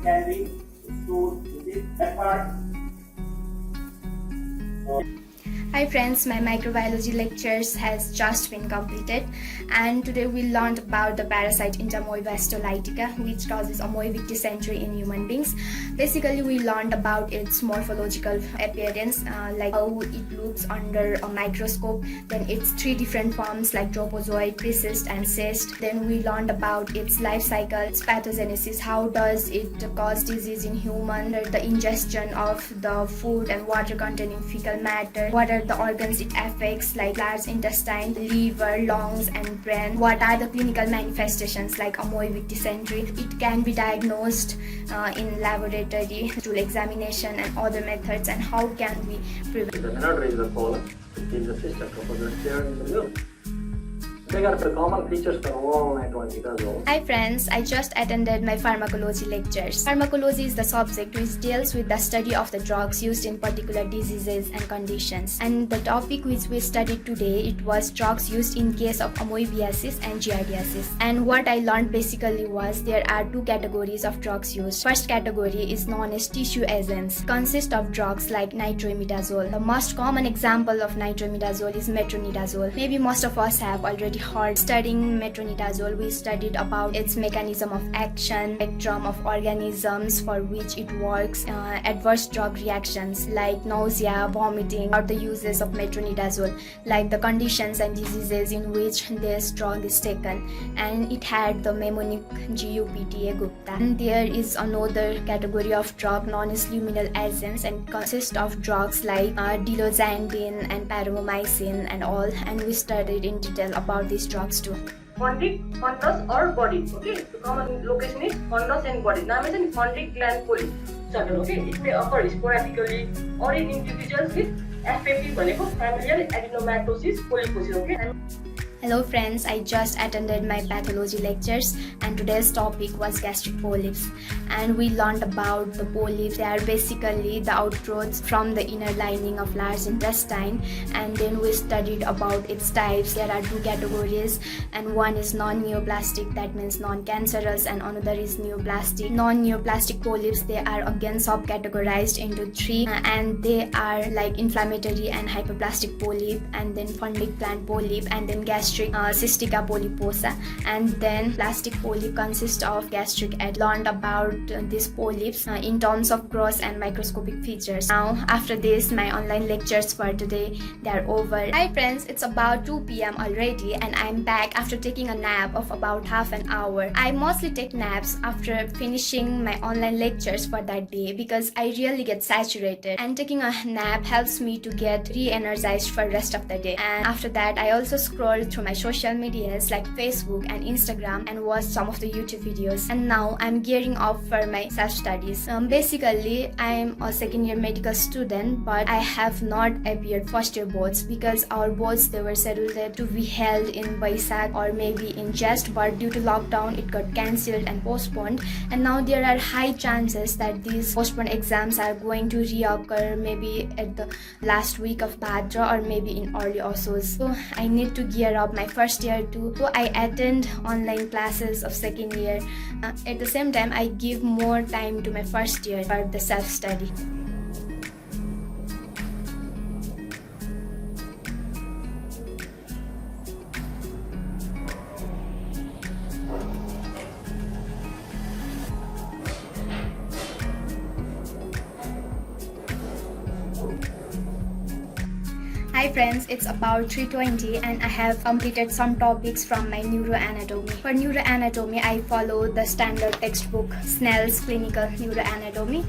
can be stored in the effort. Hi friends, my microbiology lectures has just been completed, and today we learned about the parasite Entamoeba histolytica, which causes amoebic dysentery in human beings. Basically, we learned about its morphological appearance, like how it looks under a microscope, then its three different forms like tropozoid, precyst and cyst. Then we learned about its life cycle, its pathogenesis, how does it cause disease in human, the ingestion of the food and water containing fecal matter, what are the organs it affects like large intestine, liver, lungs and brain, what are the clinical manifestations like amoebic dysentery. It can be diagnosed in laboratory through examination and other methods, and how can we prevent. The inner is the colon, in the system component here in the middle. They are the common features for all nitrometazole. Hi friends, I just attended my pharmacology lectures. Pharmacology is the subject which deals with the study of the drugs used in particular diseases and conditions. And the topic which we studied today, it was drugs used in case of amoebiasis and giardiasis. And what I learned basically was there are two categories of drugs used. First category is known as tissue agents. Consist of drugs like nitrometazole. The most common example of nitrometazole is metronidazole. Maybe most of us have already heard. Studying metronidazole, we studied about its mechanism of action, spectrum of organisms for which it works, adverse drug reactions like nausea, vomiting, or the uses of metronidazole, like the conditions and diseases in which this drug is taken. And it had the mnemonic GUPTA Gupta. And there is another category of drug known as luminal agents, and consist of drugs like dilozandine and paromomycin and all, and we studied in detail about these drugs too. Chondric, fundus or body. Okay, the common location is fundus and body. Now mention chondric gland polyp. Okay, it may occur sporadically or in individuals with FAP, familial adenomatosis polyposis. Okay. Hello friends, I just attended my pathology lectures, and today's topic was gastric polyps. And we learned about the polyps. They are basically the outgrowths from the inner lining of large intestine, and then we studied about its types. There are two categories, and one is non-neoplastic, that means non-cancerous, and another is neoplastic. Non-neoplastic polyps, they are again subcategorized into three, and they are like inflammatory and hyperplastic polyp, and then fundic gland polyp, and then gastric cystica polyposa. And then plastic polyp consists of gastric acid. Learned about these polyps in terms of gross and microscopic features. Now after this, my online lectures for today, they are over. Hi friends, it's about 2 p.m. already, and I'm back after taking a nap of about half an hour. I mostly take naps after finishing my online lectures for that day because I really get saturated, and taking a nap helps me to get re-energized for the rest of the day. And after that, I also scroll through my social medias like Facebook and Instagram and watch some of the YouTube videos. And now I'm gearing up for my self-studies. Basically, I'm a second year medical student, but I have not appeared first year boards because our boards, they were scheduled to be held in Baisakh or maybe in Jest, but due to lockdown it got cancelled and postponed. And now there are high chances that these postponed exams are going to reoccur maybe at the last week of Bhadra or maybe in early Ausos. So I need to gear up my first year too. So I attend online classes of second year. At the same time, I give more time to my first year for the self-study. Hi friends, it's about 3:20 and I have completed some topics from my neuroanatomy. For neuroanatomy, I follow the standard textbook Snell's Clinical Neuroanatomy.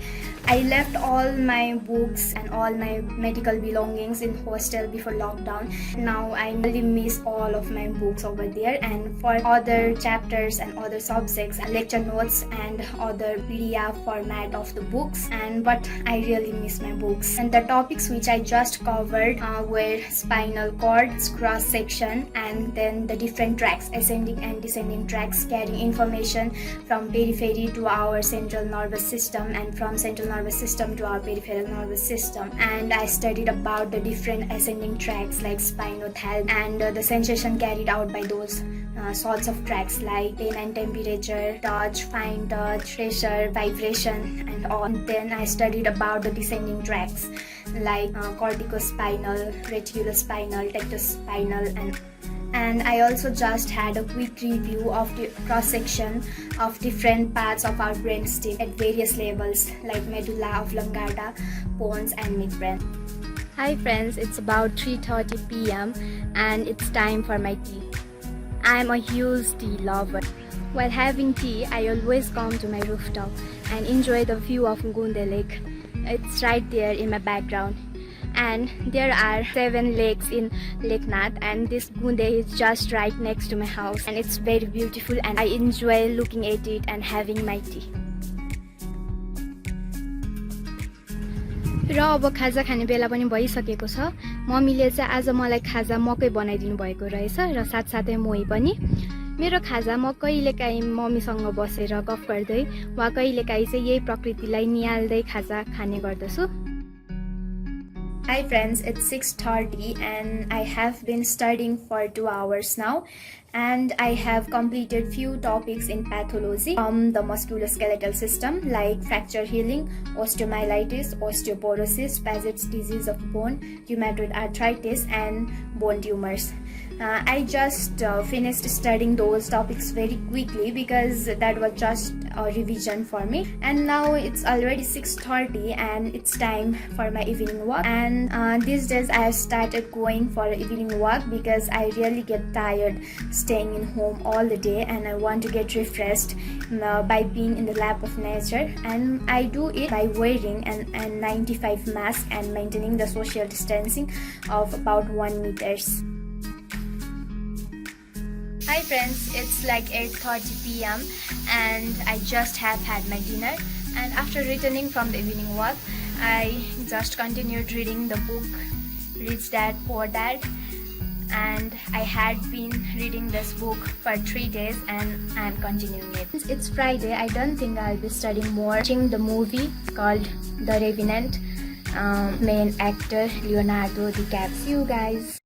I left all my books and all my medical belongings in hostel before lockdown. Now I really miss all of my books over there, and for other chapters and other subjects, lecture notes and other PDF format of the books, but I really miss my books. And the topics which I just covered were spinal cord, cross section, and then the different tracks, ascending and descending tracks carrying information from periphery to our central nervous system and from central nervous system to our peripheral nervous system. And I studied about the different ascending tracks like spinothalamic and the sensation carried out by those sorts of tracks like pain and temperature, touch, fine touch, pressure, vibration, and all. And then I studied about the descending tracks like corticospinal, reticulospinal, tectospinal, and I also just had a quick review of the cross-section of different parts of our brainstem at various levels like medulla oblongata, bones, and midbrain. Hi friends, it's about 3:30 p.m. and it's time for my tea. I'm a huge tea lover. While having tea, I always come to my rooftop and enjoy the view of Gunde Lake. It's right there in my background. And there are 7 lakes in Lake Nath, and this Gunde is just right next to my house, and it's very beautiful and I enjoy looking at it and having my tea. र अब खाजा खाने बेला पनि भइसकेको छ। मम्मीले चाहिँ आज मलाई खाजा मकै बनाइदिनु भएको रहेछ र साथसाथै मोही पनि। मेरो खाजा म कहिलेकाहीँ मम्मीसँग बसेर गफ गर्दै वा कहिलेकाहीँ चाहिँ यही प्रकृतिलाई निहाल्दै खाजा खाने गर्दछु। Hi friends, it's 6:30 and I have been studying for 2 hours now, and I have completed few topics in pathology from the musculoskeletal system like fracture healing, osteomyelitis, osteoporosis, Paget's disease of bone, rheumatoid arthritis, and bone tumors. I just finished studying those topics very quickly because that was just a revision for me, and now it's already 6:30 and it's time for my evening walk. And these days I have started going for an evening walk because I really get tired staying in home all the day and I want to get refreshed by being in the lap of nature, and I do it by wearing an N95 mask and maintaining the social distancing of about 1 meters. Hi friends, it's like 8:30 p.m. and I just have had my dinner, and after returning from the evening walk I just continued reading the book Rich Dad Poor Dad, and I had been reading this book for 3 days and I'm continuing it. It's Friday, I don't think I'll be studying more. Watching the movie called The Revenant, main actor Leonardo DiCaprio. See you guys.